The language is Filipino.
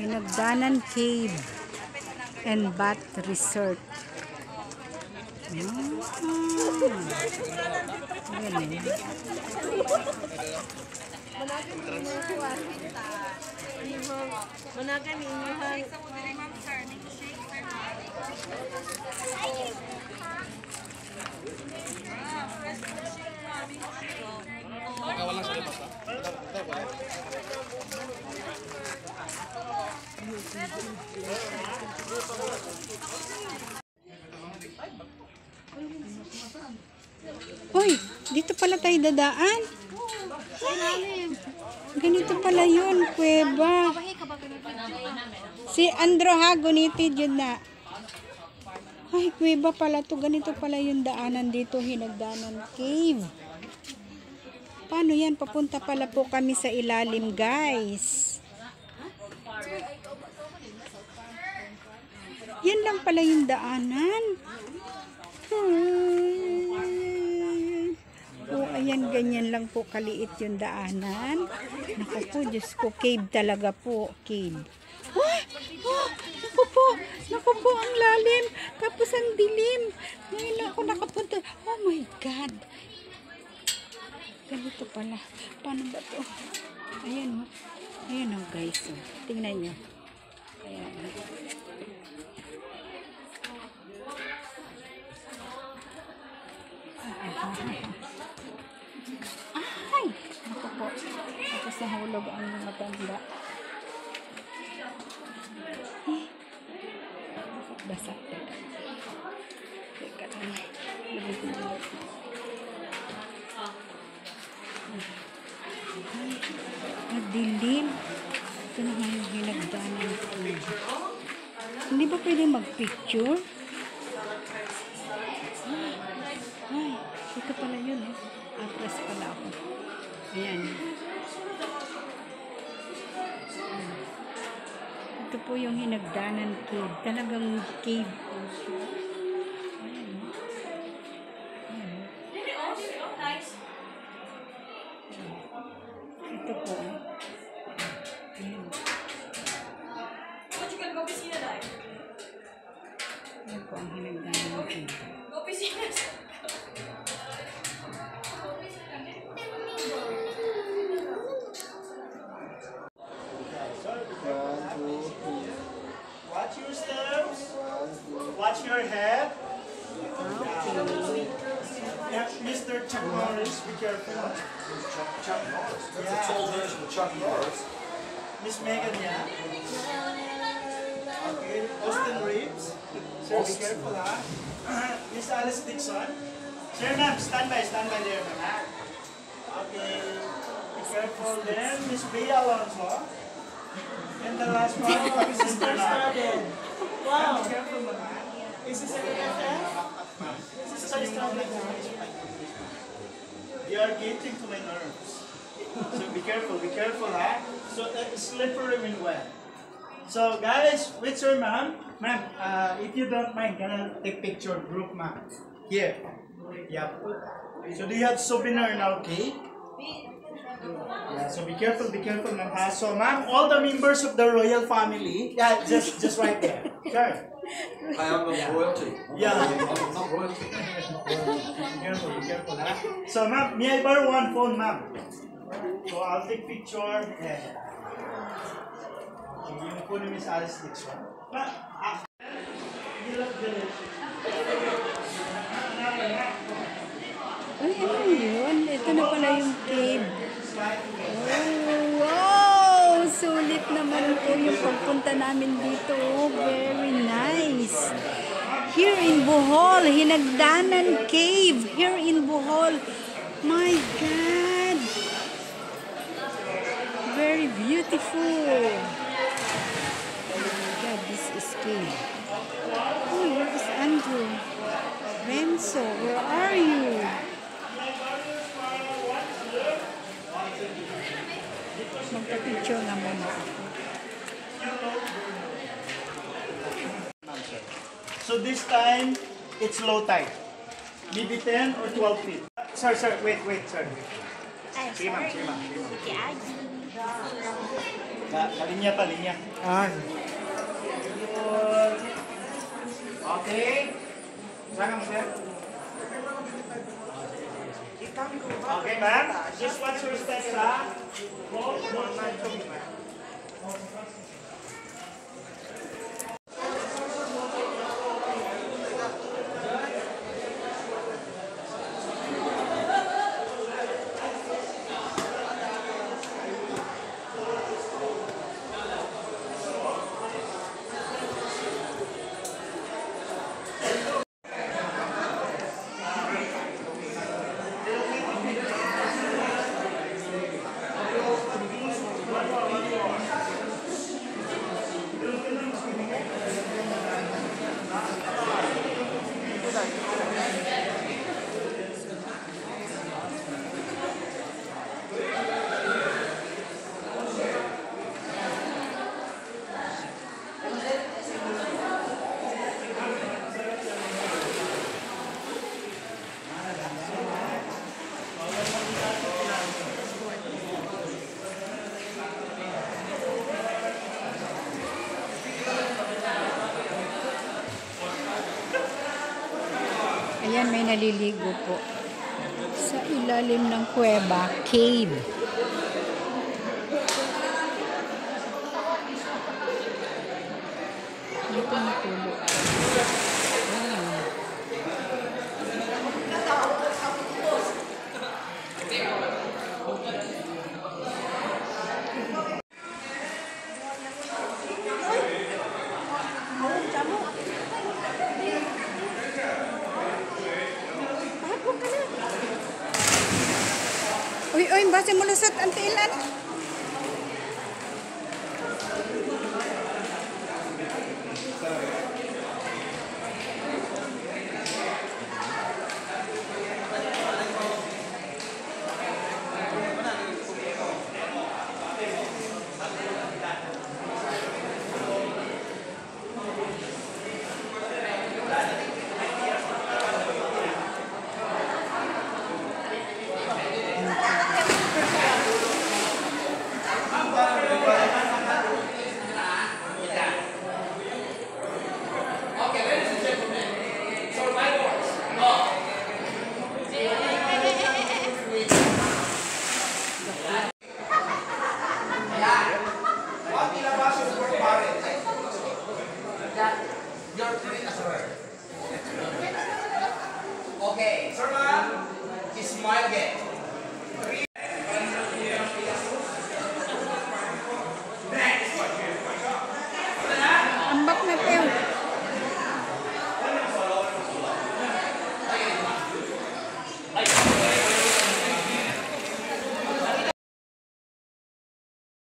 Hinagdanan Cave and Bat Resort. Hoy, dito pala tayo dadaan. Ganito pala yun, kuweba. Si Andro ha, gunitid yun na. Ay, kuweba pala to. Ganito pala yung daanan dito, Hinagdanan Cave. Paano yan? Papunta pala po kami sa ilalim, guys. Yan lang pala yung daanan. Oh, ayan, ganyan lang po kaliit yung daanan. Naku po, Diyos ko, cave talaga po, cave. Naku po, ang lalim. Tapos ang dilim. Ngayon ako nakapunta. Oh my God. Ganito pala. Paano ba to? Ayan, oh. Ayan, oh, guys. Oh. Tingnan nyo. Ayan. Ay! Naku po. Tapos nahulog ang matanda. Basa. Teka lang. Madilim. Ito na nga yung Hinagdanan Cave. Hindi ba pwede mag-picture? Ay, ito pala yun eh. Atras pala ako. Ayan. Ito po yung Hinagdanan Cave. Talagang cave po siya. Ayan. Ayan. Ito po. Ayan. Ayan po ang Hinagdanan Cave. Watch your steps. Watch your head. Okay. Yeah, Mr. Chuck Norris, be careful. Chuck Norris. That's a tall version of Chuck Norris. Miss Megan, yeah. Okay, Austin Reeves. Sir, be careful, ha. Miss Alice Dixon. Sir, ma'am, stand by there, ma'am. Okay, be careful then. Miss Bea Alonso. And the last one, Sister Starden. Wow. Be careful, ma'am. Is this an AFF? Sister Starden. You are getting to my nerves. So be careful, ha? So slippery when wet. So guys, with your ma'am, if you don't mind, can I take picture group, ma'am? Here. Yeah. So do you have souvenir now, cake? Yeah, so be careful, ma'am. So ma'am, all the members of the royal family, yeah, just right there. Sure. I am not royalty. Yeah. I'm not royalty. Be careful, ha? So ma'am, may I borrow one phone, ma'am? So I'll take picture. Yeah. Okay, yung po ni Miss Alice Dixon. Ay, ano yun? Ito na pala yung cave. Oh, wow! Sulit naman po yung pagpunta namin dito. Oh, very nice. Here in Bohol, Hinagdanan Cave. Here in Bohol. My God! Very beautiful. Oh my God, this is cave. Oh, where is Andrew? Renzo, where are you? Magpa-picture na muna ako. So this time, it's low tide. Maybe 10 or 12 feet. Sir, wait, sir. Sige ma'am. Kalinya pa, linya. Ah. Okay. Saan mo sir? Okay, ma'am. Just watch your steps, ha? Go. Ayan, may naliligo po. Sa ilalim ng kuweba, cave. Dito natulog. Uy, uy, base mo lusot ang tilan. Okay, sir ma'am, smile again.